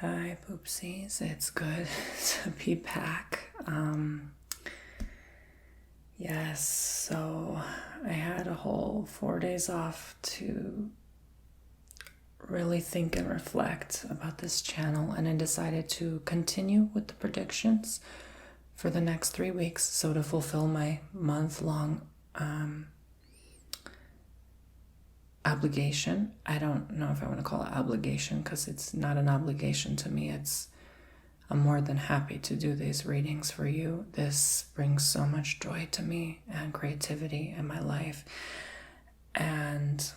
Hi, poopsies. It's good to be back. Yes, so I had a whole 4 days off to really think and reflect about this channel, and I decided to continue with the predictions for the next 3 weeks. So to fulfill my month-long obligation. I don't know if I want to call it obligation because it's not an obligation to me. I'm more than happy to do these readings for you. This brings so much joy to me and creativity in my life. And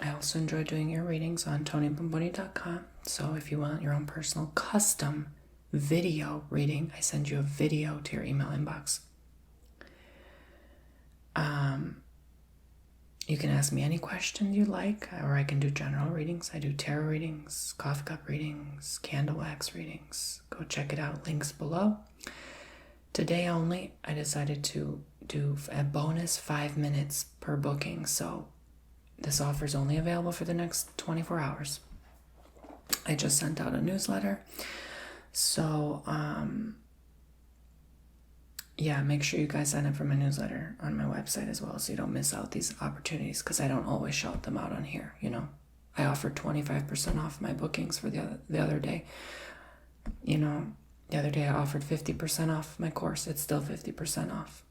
I also enjoy doing your readings on TonyBomboni.com. So if you want your own personal custom video reading, I send you a video to your email inbox. You can ask me any question you like, or I can do general readings. I do tarot readings, coffee cup readings, candle wax readings. Go check it out, links below. Today only, I decided to do a bonus 5 minutes per booking. So this offer is only available for the next 24 hours. I just sent out a newsletter. So, yeah, make sure you guys sign up for my newsletter on my website as well so you don't miss out these opportunities, because I don't always shout them out on here, you know. I offered 25% off my bookings for the other day. You know, the other day I offered 50% off my course. It's still 50% off.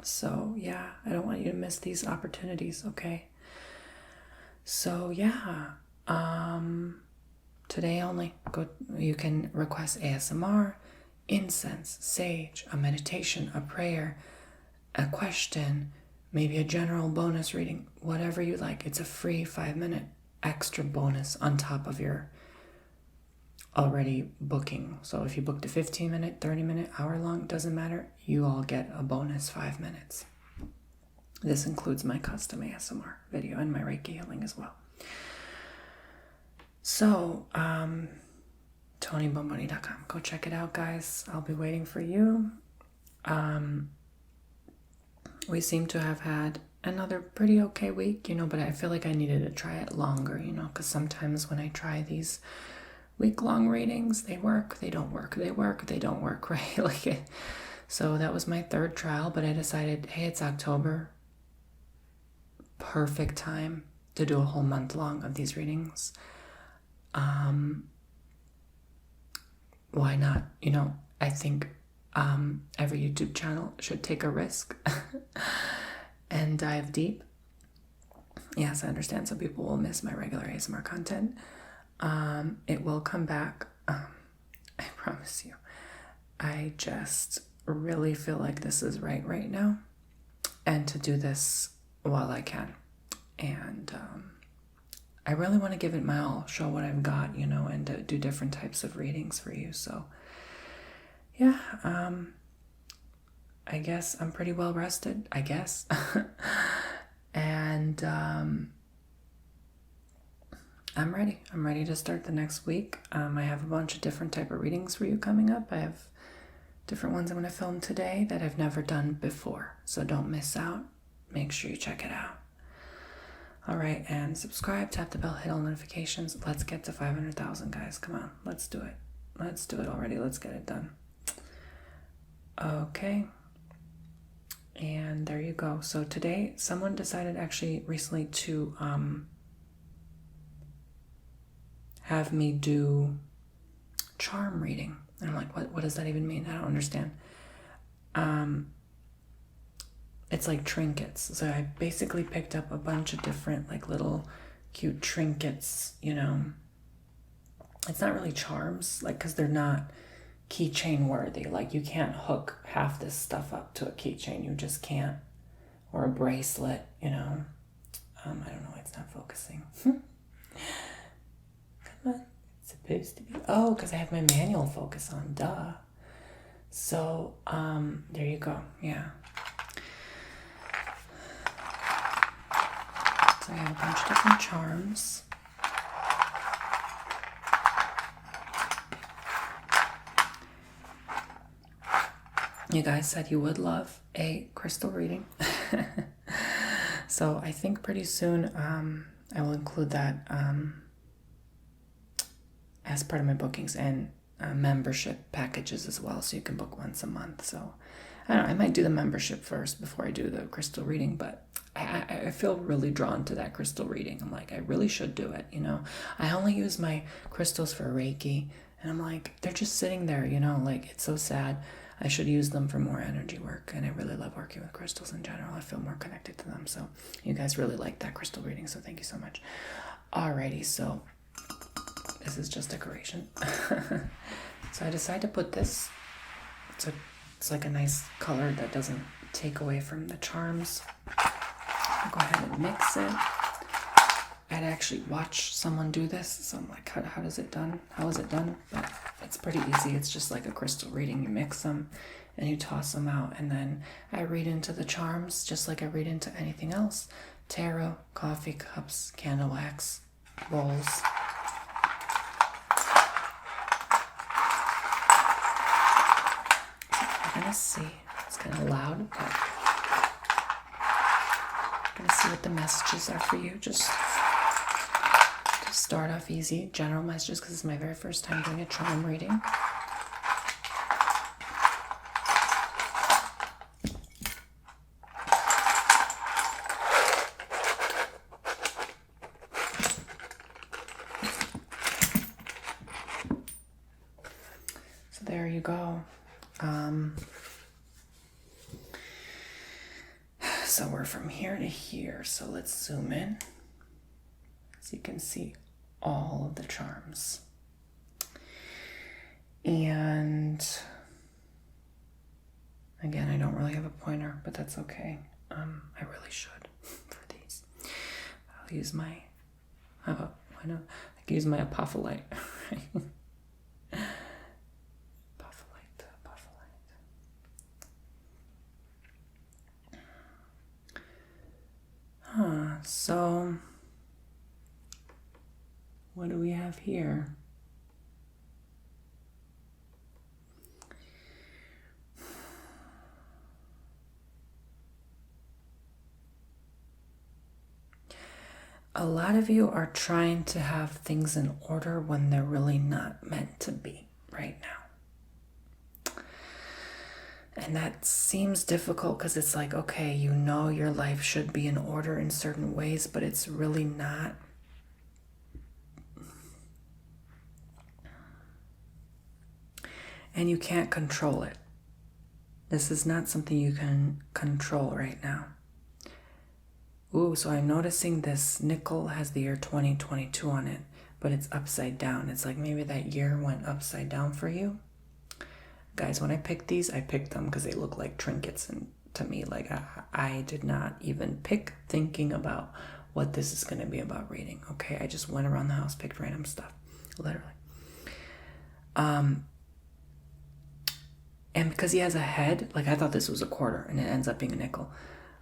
So, yeah, I don't want you to miss these opportunities, okay? So, yeah, today only. You can request ASMR, incense, sage, a meditation, a prayer, a question, maybe a general bonus reading, whatever you like. It's a free 5-minute extra bonus on top of your already booking. So if you booked a 15-minute, 30-minute, hour-long, doesn't matter, you all get a bonus 5 minutes. This includes my custom ASMR video and my Reiki healing as well. So, TonyBomboni.com. Go check it out, guys. I'll be waiting for you. We seem to have had another pretty okay week, you know, but I feel like I needed to try it longer, you know, because sometimes when I try these week-long readings, they work, they don't work, they work, they don't work, right? So that was my third trial, but I decided, hey, it's October. Perfect time to do a whole month long of these readings. Why not? You know, I think every YouTube channel should take a risk and dive deep. Yes, I understand some people will miss my regular ASMR content. It will come back. I promise you. I just really feel like this is right now, and to do this while I can. And I really want to give it my all, show what I've got, you know, and do different types of readings for you. So, yeah, I guess I'm pretty well rested, I guess. And I'm ready. I'm ready to start the next week. I have a bunch of different type of readings for you coming up. I have different ones I'm going to film today that I've never done before. So don't miss out. Make sure you check it out. All right, and subscribe, tap the bell, hit all notifications. Let's get to 500,000, guys. Come on, let's do it. Let's do it already. Let's get it done. Okay. And there you go. So today, someone decided actually recently to have me do charm reading. And I'm like, what does that even mean? I don't understand. It's like trinkets. So I basically picked up a bunch of different like little cute trinkets, you know. It's not really charms, like, because they're not keychain worthy. Like, you can't hook half this stuff up to a keychain. You just can't. Or a bracelet, you know. I don't know why it's not focusing. Come on. It's supposed to be. Oh, because I have my manual focus on. Duh. So, there you go. Yeah. So I have a bunch of different charms. You guys said you would love a crystal reading. So I think pretty soon I will include that as part of my bookings and membership packages as well. So you can book once a month. So I don't know, I might do the membership first before I do the crystal reading, but I feel really drawn to that crystal reading. I'm like, I really should do it, you know. I only use my crystals for Reiki, and I'm like, they're just sitting there, you know, like it's so sad. I should use them for more energy work, and I really love working with crystals in general. I feel more connected to them. So you guys really like that crystal reading, so thank you so much. Alrighty, so this is just decoration. So I decided to put this. It's like a nice color that doesn't take away from the charms. I'll go ahead and mix it. I'd actually watch someone do this, so I'm like, how is it done? How is it done? But it's pretty easy. It's just like a crystal reading. You mix them and you toss them out, and then I read into the charms just like I read into anything else. Tarot, coffee cups, candle wax, bowls. You're gonna see. It's kind of loud, but you're gonna see what the messages are for you. Just start off easy, general messages, because it's my very first time doing a charm reading. So there you go. So we're from here to here. So let's zoom in so you can see all of the charms. And again, I don't really have a pointer, but that's okay. I really should for these. I'll use my, why not? I can use my apophyllite. So what do we have here? A lot of you are trying to have things in order when they're really not meant to be right now. And that seems difficult because it's like, okay, you know your life should be in order in certain ways, but it's really not. And you can't control it. This is not something you can control right now. Ooh, so I'm noticing this nickel has the year 2022 on it, but it's upside down. It's like maybe that year went upside down for you. Guys, when I picked these, I picked them because they look like trinkets, and to me, like I did not even pick thinking about what this is going to be about reading. Okay, I just went around the house, picked random stuff, literally. And because he has a head, like I thought this was a quarter, and it ends up being a nickel.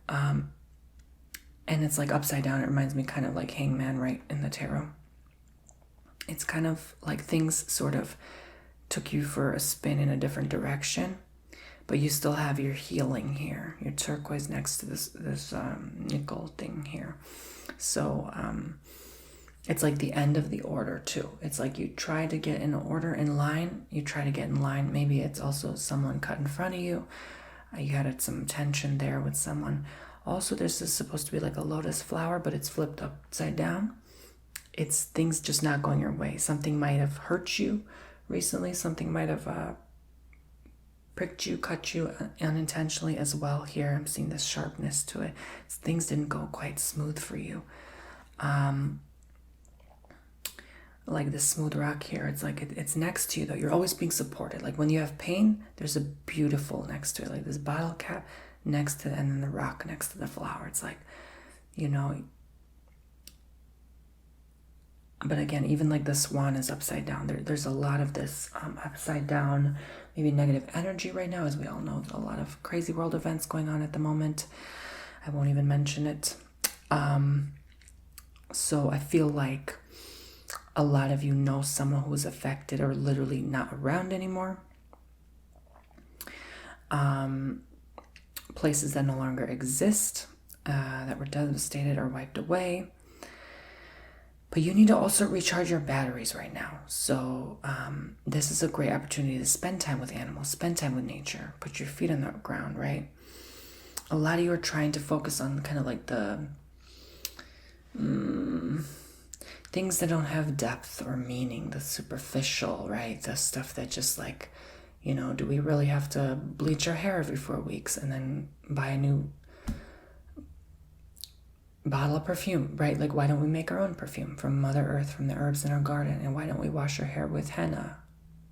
And it's like upside down. It reminds me kind of like Hangman right in the tarot. It's kind of like things sort of took you for a spin in a different direction, but you still have your healing here, your turquoise next to this nickel thing here. So it's like the end of the order too. It's like you try to get in order, in line. You try to get in line. Maybe it's also someone cut in front of you. You had some tension there with someone. Also, this is supposed to be like a lotus flower, but it's flipped upside down. It's things just not going your way. Something might have hurt you recently. Something might have pricked you, cut you unintentionally as well. Here, I'm seeing this sharpness to it. Things didn't go quite smooth for you. Like this smooth rock here, it's like it's next to you though. You're always being supported. Like when you have pain, there's a beautiful next to it, like this bottle cap next to, and then the rock next to the flower. It's like, you know. But again, even like the swan is upside down. There's a lot of this upside down, maybe negative energy right now, as we all know. A lot of crazy world events going on at the moment. I won't even mention it. So I feel like a lot of you know someone who was affected or literally not around anymore. Places that no longer exist, that were devastated or wiped away. But you need to also recharge your batteries right now. So this is a great opportunity to spend time with animals, spend time with nature, put your feet on the ground, right? A lot of you are trying to focus on kind of like the things that don't have depth or meaning, the superficial, right? The stuff that just like, do we really have to bleach our hair every 4 weeks and then buy a new bottle of perfume, right? Like, why don't we make our own perfume from Mother Earth, from the herbs in our garden? And why don't we wash our hair with henna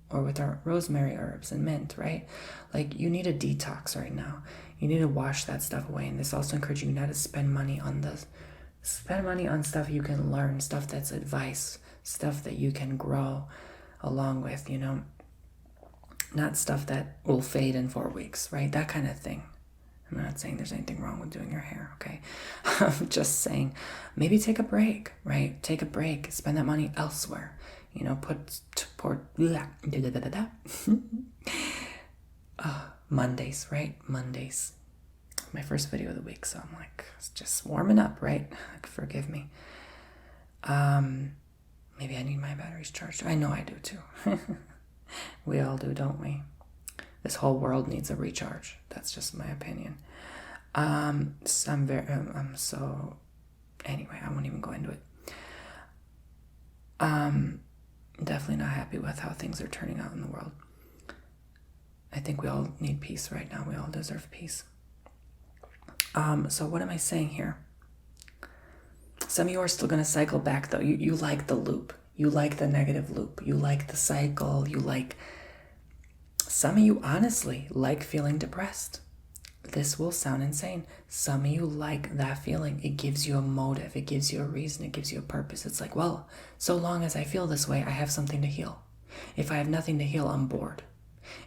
or with our rosemary herbs and mint, right? Like, you need a detox right now. You need to wash that stuff away. And this also encourages you not to spend money on this. Spend money on stuff you can learn, stuff that's advice, stuff that you can grow along with, not stuff that will fade in 4 weeks, right? That kind of thing. I'm not saying there's anything wrong with doing your hair, okay? I'm just saying maybe take a break, right? Take a break. Spend that money elsewhere. Mondays, right? Mondays. My first video of the week, so I'm like, just warming up, right? Forgive me. Maybe I need my batteries charged. I know I do too. We all do, don't we? This whole world needs a recharge. That's just my opinion. So anyway, I won't even go into it. Definitely not happy with how things are turning out in the world. I think we all need peace right now. We all deserve peace. So what am I saying here? Some of you are still going to cycle back though. You like the loop. You like the negative loop. You like the cycle. Some of you honestly like feeling depressed. This will sound insane. Some of you like that feeling. It gives you a motive. It gives you a reason. It gives you a purpose. It's like, well, so long as I feel this way, I have something to heal. If I have nothing to heal, I'm bored.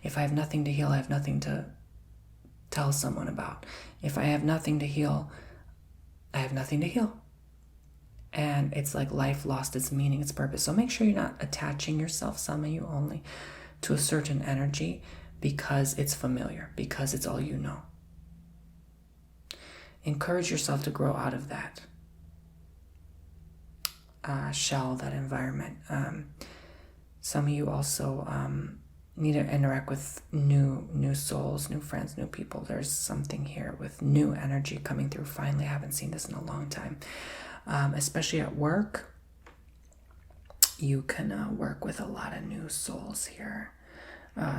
If I have nothing to heal, I have nothing to tell someone about. If I have nothing to heal, I have nothing to heal. And it's like life lost its meaning, its purpose. So make sure you're not attaching yourself, some of you only, to a certain energy because it's familiar, because it's all you know. Encourage yourself to grow out of that shell, that environment. Some of you also need to interact with new souls, new friends, new people. There's something here with new energy coming through. Finally, I haven't seen this in a long time. Especially at work, you can work with a lot of new souls here.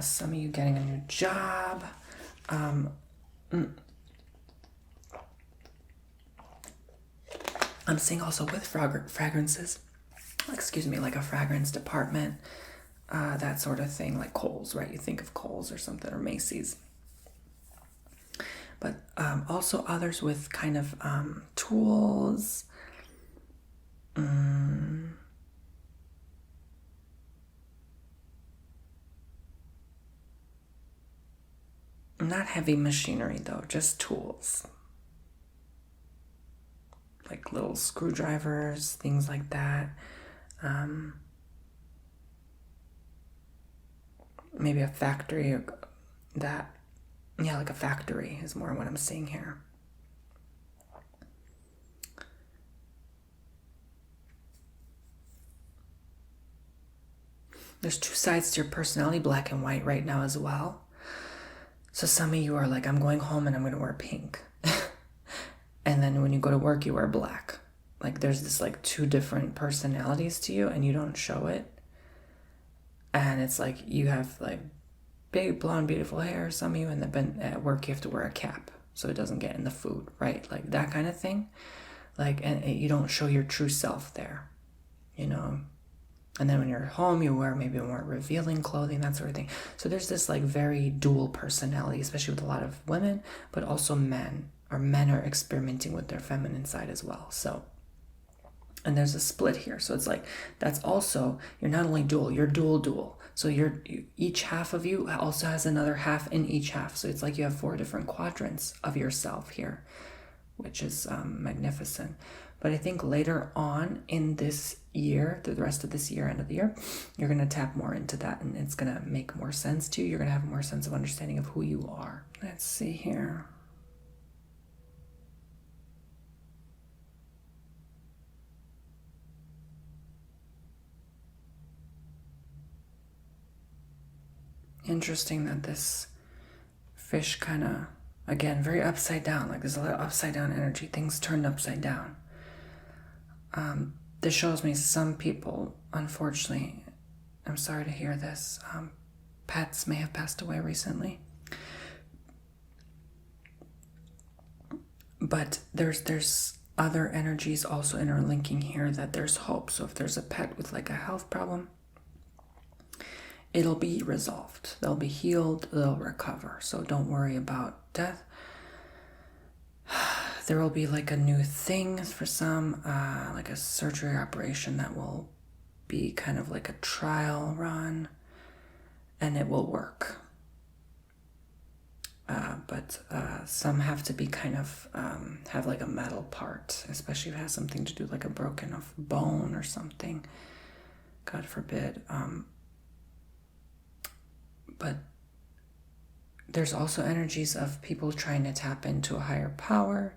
Some of you getting a new job. I'm seeing also with fragrances, like a fragrance department, that sort of thing, like Kohl's, right? You think of Kohl's or something, or Macy's. But also others with kind of tools. Not heavy machinery though, just tools. Like little screwdrivers, things like that. Maybe a factory like a factory is more what I'm seeing here. There's two sides to your personality, black and white right now as well. So some of you are like, I'm going home and I'm going to wear pink. And then when you go to work, you wear black. Like there's this like two different personalities to you and you don't show it. And it's like you have like big, blonde, beautiful hair, some of you, and then at work you have to wear a cap so it doesn't get in the food, right? Like that kind of thing. Like, and you don't show your true self there, And then when you're at home, you wear maybe more revealing clothing, that sort of thing. So there's this like very dual personality, especially with a lot of women, but also men. Or men are experimenting with their feminine side as well. So, and there's a split here. So it's like, that's also, you're not only dual, you're dual. So each half of you also has another half in each half. So it's like you have 4 different quadrants of yourself here, which is magnificent. But I think later on in this year, the rest of this year, end of the year, you're going to tap more into that and it's going to make more sense to you. You're going to have more sense of understanding of who you are. Let's see here. interesting that this fish kind of, again, very upside down. Like there's a lot of upside down energy. Things turned upside down. This shows me some people, unfortunately, I'm sorry to hear this, pets may have passed away recently. But there's other energies also interlinking here that there's hope. So if there's a pet with like a health problem, it'll be resolved. They'll be healed. They'll recover. So don't worry about death. There will be like a new thing for some, like a surgery operation that will be kind of like a trial run, and it will work. But some have to be kind of have like a metal part, especially if it has something to do like a broken off bone or something. God forbid. But there's also energies of people trying to tap into a higher power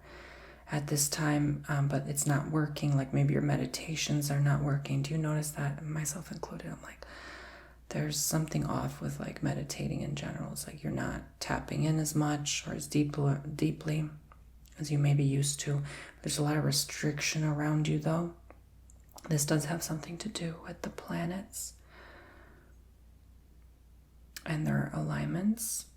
at this time, but it's not working. Like maybe your meditations are not working. Do you notice that? Myself included. I'm like, there's something off with like meditating in general. It's like you're not tapping in as much or as deeply as you may be used to. There's a lot of restriction around you though. This does have something to do with the planets and their alignments.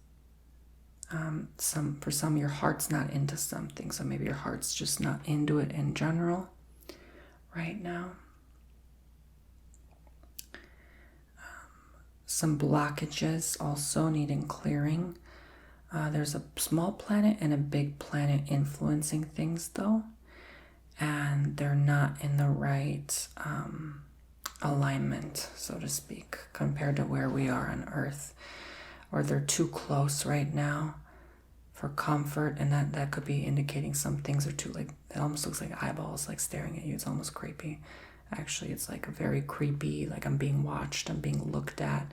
For some, your heart's not into something, so maybe your heart's just not into it in general right now. Some blockages also needing clearing. There's a small planet and a big planet influencing things though, and they're not in the right alignment, so to speak, compared to where we are on Earth, or they're too close right now for comfort, and that could be indicating some things are too, like, it almost looks like eyeballs like staring at you. It's almost creepy. Actually, it's like a very creepy, like I'm being watched, I'm being looked at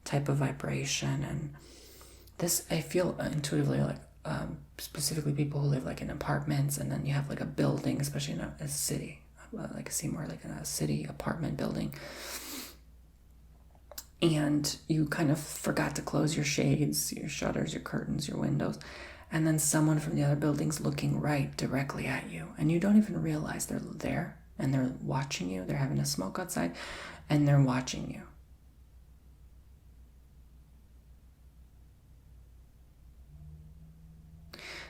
type of vibration. And this, I feel intuitively like specifically people who live like in apartments, and then you have like a building, especially in a city, like see more like in a city apartment building, and you kind of forgot to close your shades, your shutters, your curtains, your windows, and then someone from the other building's looking right directly at you, and you don't even realize they're there, and they're watching you. They're having a smoke outside, and they're watching you.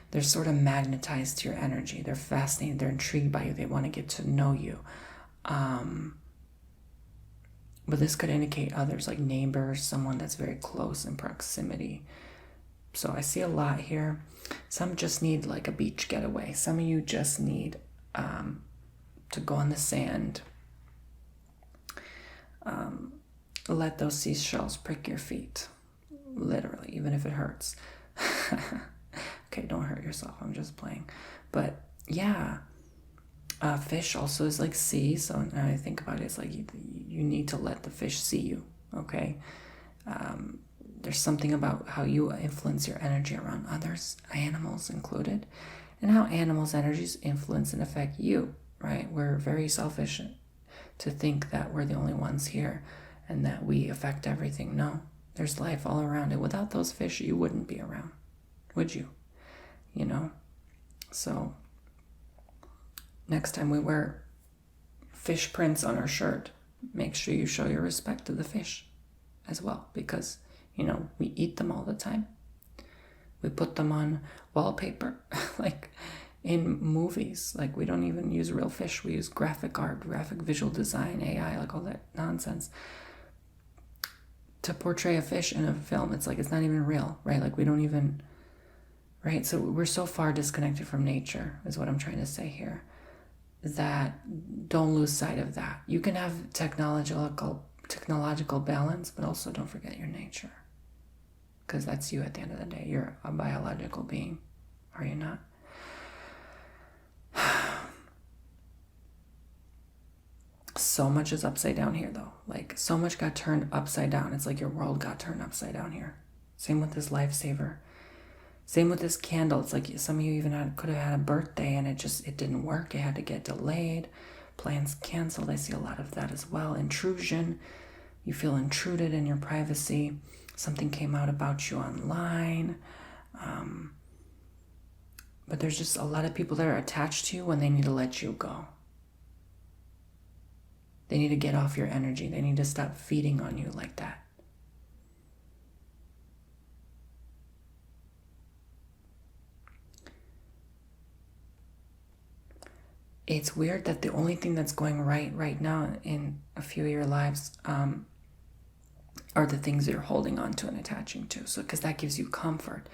They're sort of magnetized to your energy. They're fascinated. They're intrigued by you. They want to get to know you. But this could indicate others, like neighbors, someone that's very close in proximity. So I see a lot here. Some just need like a beach getaway. Some of you just need to go on the sand. Let those seashells prick your feet. Literally, even if it hurts. Okay, don't hurt yourself. I'm just playing. But yeah. Fish also is like sea, so now I think about it, it's like you need to let the fish see you, okay? There's something about how you influence your energy around others, animals included, and how animals' energies influence and affect you, right? We're very selfish to think that we're the only ones here and that we affect everything. No, there's life all around it. Without those fish, you wouldn't be around, would you? You know? So next time we wear fish prints on our shirt, make sure you show your respect to the fish as well, because, you know, we eat them all the time. We put them on wallpaper, like in movies. Like we don't even use real fish. We use graphic art, graphic visual design, AI, like all that nonsense to portray a fish in a film. It's like, it's not even real, right? Like we don't even, right? So we're so far disconnected from nature is what I'm trying to say here. That don't lose sight of that. You can have technological balance, but also don't forget your nature, because that's you at the end of the day. You're a biological being, are you not? So much is upside down here though. Like so much got turned upside down. It's like your world got turned upside down here. Same with this lifesaver. Same with this candle. It's like some of you even could have had a birthday and it didn't work. It had to get delayed. Plans canceled. I see a lot of that as well. Intrusion. you feel intruded in your privacy. Something came out about you online. But there's just a lot of people that are attached to you when they need to let you go. They need to get off your energy. They need to stop feeding on you like that. It's weird that the only thing that's going right now in a few of your lives are the things that you're holding on to and attaching to. So, because that gives you comfort.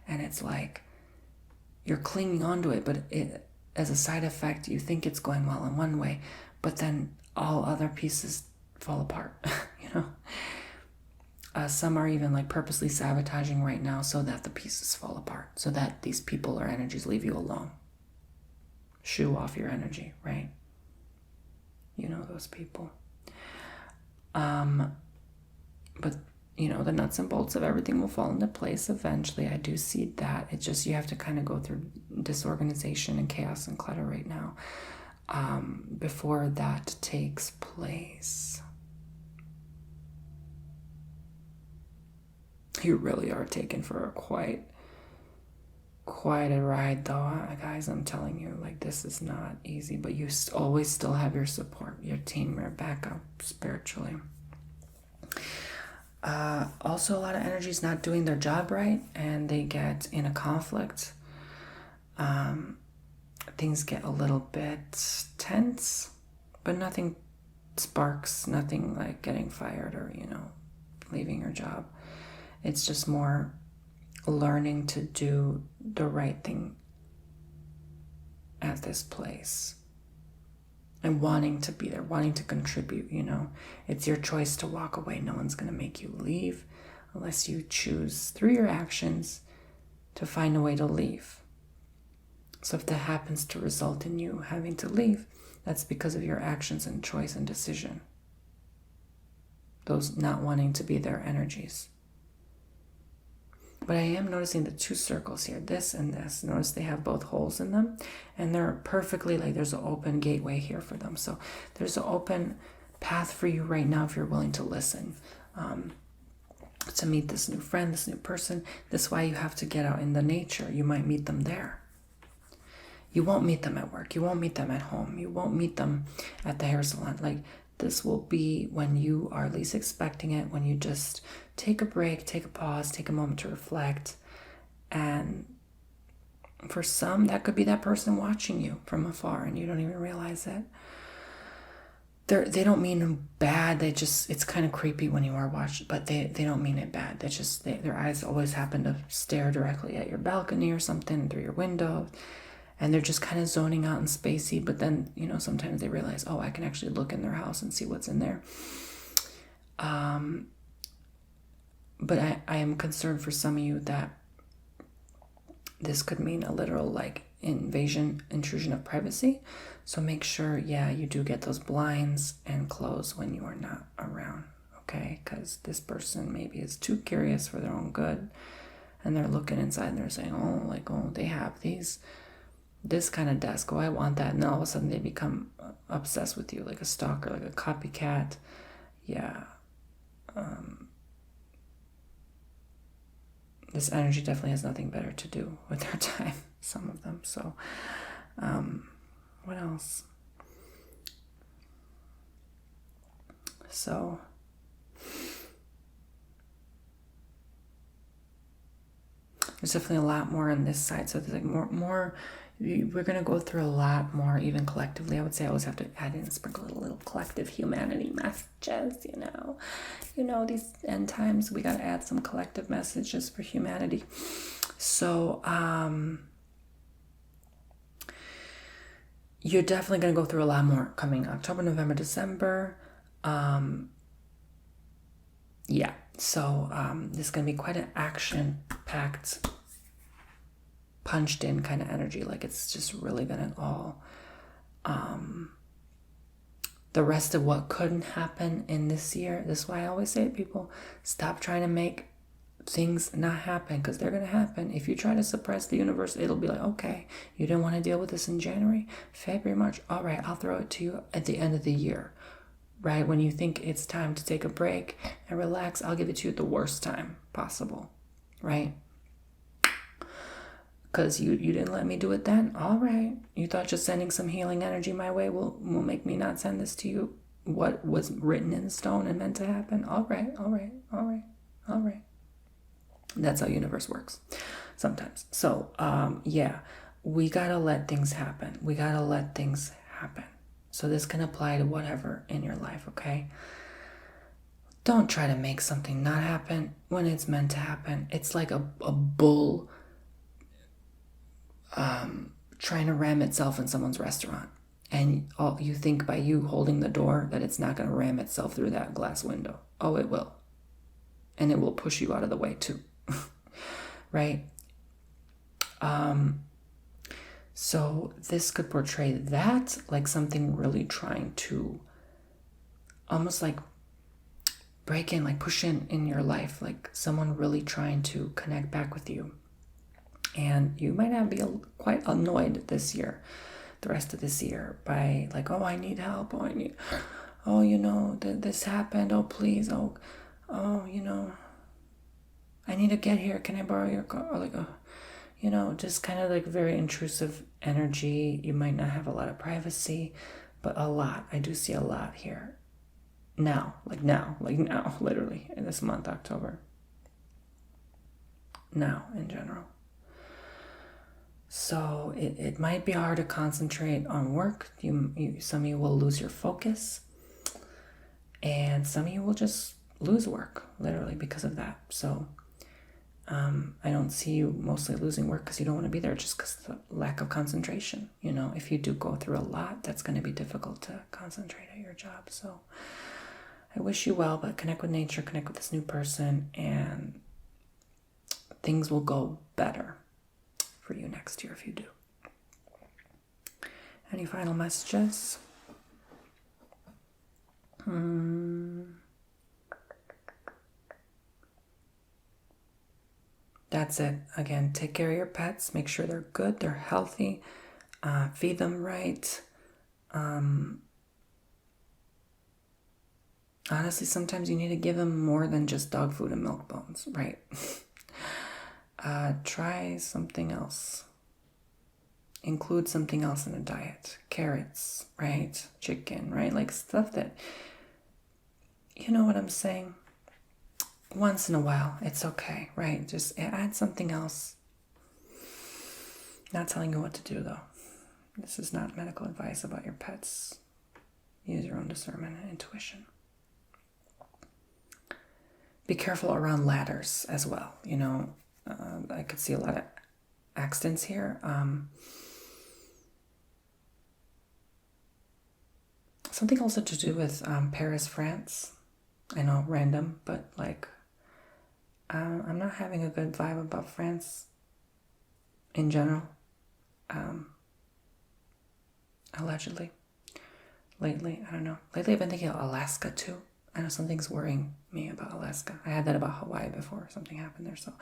And it's like you're clinging onto it, but as a side effect, you think it's going well in one way, but then all other pieces fall apart, you know? Some are even like purposely sabotaging right now so that the pieces fall apart, so that these people or energies leave you alone. Shoo off your energy, right? You know those people. But you know, the nuts and bolts of everything will fall into place eventually. I do see that. It's just you have to kind of go through disorganization and chaos and clutter right now before that takes place. You really are taken for a quite a ride though, guys. I'm telling you, like, this is not easy, but you always still have your support, your team, your backup spiritually. Also, a lot of energy is not doing their job right, and they get in a conflict. Things get a little bit tense, but nothing sparks, nothing like getting fired or, you know, leaving your job. It's just more learning to do the right thing at this place. And wanting to be there, wanting to contribute, you know. It's your choice to walk away. No one's going to make you leave unless you choose through your actions to find a way to leave. So if that happens to result in you having to leave, that's because of your actions and choice and decision. Those not wanting to be there energies. But I am noticing the two circles here, this and this. Notice they have both holes in them, and they're perfectly, like, there's an open gateway here for them. So there's an open path for you right now if you're willing to listen, to meet this new friend, this new person. That's why you have to get out in the nature. You might meet them there. You won't meet them at work. You won't meet them at home. You won't meet them at the hair salon. Like, this will be when you are least expecting it, when you just take a break, take a pause, take a moment to reflect. And for some, that could be that person watching you from afar and you don't even realize it. They don't mean bad. It's kind of creepy when you are watched, but they don't mean it bad. Their eyes always happen to stare directly at your balcony or something through your window. And they're just kind of zoning out and spacey. But then, you know, sometimes they realize, oh, I can actually look in their house and see what's in there. But I am concerned for some of you that this could mean a literal, like, intrusion of privacy. So make sure, you do get those blinds and close when you are not around, okay? Because this person maybe is too curious for their own good. And they're looking inside and they're saying, they have this kind of desk. Oh, I want that. And then all of a sudden they become obsessed with you, like a stalker, like a copycat. Yeah. This energy definitely has nothing better to do with their time, some of them. So, what else? So, there's definitely a lot more on this side. So there's like more. We're going to go through a lot more, even collectively. I would say I always have to add in, sprinkle a little collective humanity messages, you know, these end times, we got to add some collective messages for humanity. So, you're definitely going to go through a lot more coming October, November, December. So this is going to be quite an action-packed, punched-in kind of energy. Like, it's just really going to all... the rest of what couldn't happen in this year, this is why I always say to people, stop trying to make things not happen, because they're going to happen. If you try to suppress the universe, it'll be like, okay, you didn't want to deal with this in January, February, March. All right, I'll throw it to you at the end of the year. right? When you think it's time to take a break and relax, I'll give it to you at the worst time possible, right? Because you didn't let me do it then? All right. You thought just sending some healing energy my way will make me not send this to you? What was written in stone and meant to happen? All right. That's how universe works sometimes. So, yeah, we got to let things happen. So this can apply to whatever in your life, okay? Don't try to make something not happen when it's meant to happen. It's like a bull trying to ram itself in someone's restaurant. And you think by you holding the door that it's not going to ram itself through that glass window. Oh, it will. And it will push you out of the way too. Right? So this could portray that like something really trying to almost like break in, like push in your life, like someone really trying to connect back with you. And you might not be quite annoyed this year, the rest of this year, by like, oh, I need help. Oh, you know, this happened. Oh, please. Oh, you know, I need to get here. Can I borrow your car? Or like, oh, you know, just kind of like very intrusive energy. You might not have a lot of privacy, but a lot. I do see a lot here. Now, literally in this month, October. Now, in general. So it might be hard to concentrate on work. Some of you will lose your focus, and some of you will just lose work, literally, because of that. So I don't see you mostly losing work because you don't want to be there, just because of the lack of concentration. You know, if you do go through a lot, that's going to be difficult to concentrate at your job. So I wish you well, but connect with nature, connect with this new person, and things will go better for you next year if you do. Any final messages? That's it. Again, take care of your pets. Make sure they're good, they're healthy. Feed them right. Honestly, sometimes you need to give them more than just dog food and milk bones, right? Try something else. Include something else in the diet. Carrots, right? Chicken, right? Like stuff that, you know what I'm saying? Once in a while, it's okay, right? Just add something else. Not telling you what to do, though. This is not medical advice about your pets. Use your own discernment and intuition. Be careful around ladders as well. You know, I could see a lot of accidents here. Something also to do with Paris, France. I know, random, but like, I'm not having a good vibe about France in general. Allegedly. Lately, I don't know. Lately I've been thinking of Alaska too. I know something's worrying me about Alaska. I had that about Hawaii before something happened there. So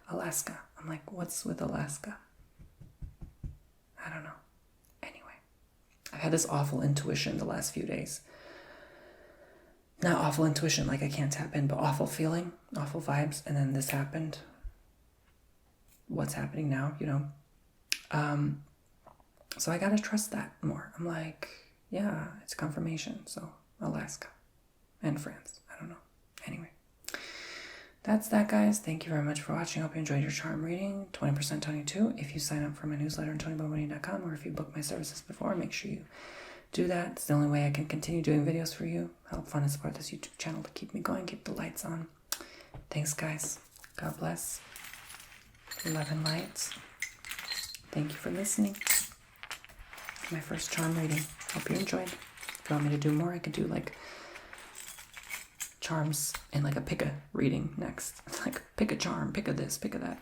Alaska. I'm like, what's with Alaska? I don't know. Anyway, I've had this awful intuition the last few days. Not awful intuition, like I can't tap in, but awful feeling, awful vibes. And then this happened. What's happening now, you know? So I gotta trust that more. I'm like, yeah, it's confirmation. So Alaska and France. I don't know. Anyway, that's that, guys. Thank you very much for watching. I hope you enjoyed your charm reading. 20% Tony 2. If you sign up for my newsletter on TonyBomboni.com, or if you booked my services before, make sure you do that. It's the only way I can continue doing videos for you. Help fund and support this YouTube channel to keep me going, keep the lights on. Thanks, guys. God bless. Love and light. Thank you for listening. My first charm reading. Hope you enjoyed. If you want me to do more, I could do like charms and like a pick a reading next. Like pick a charm, pick a this, pick a that.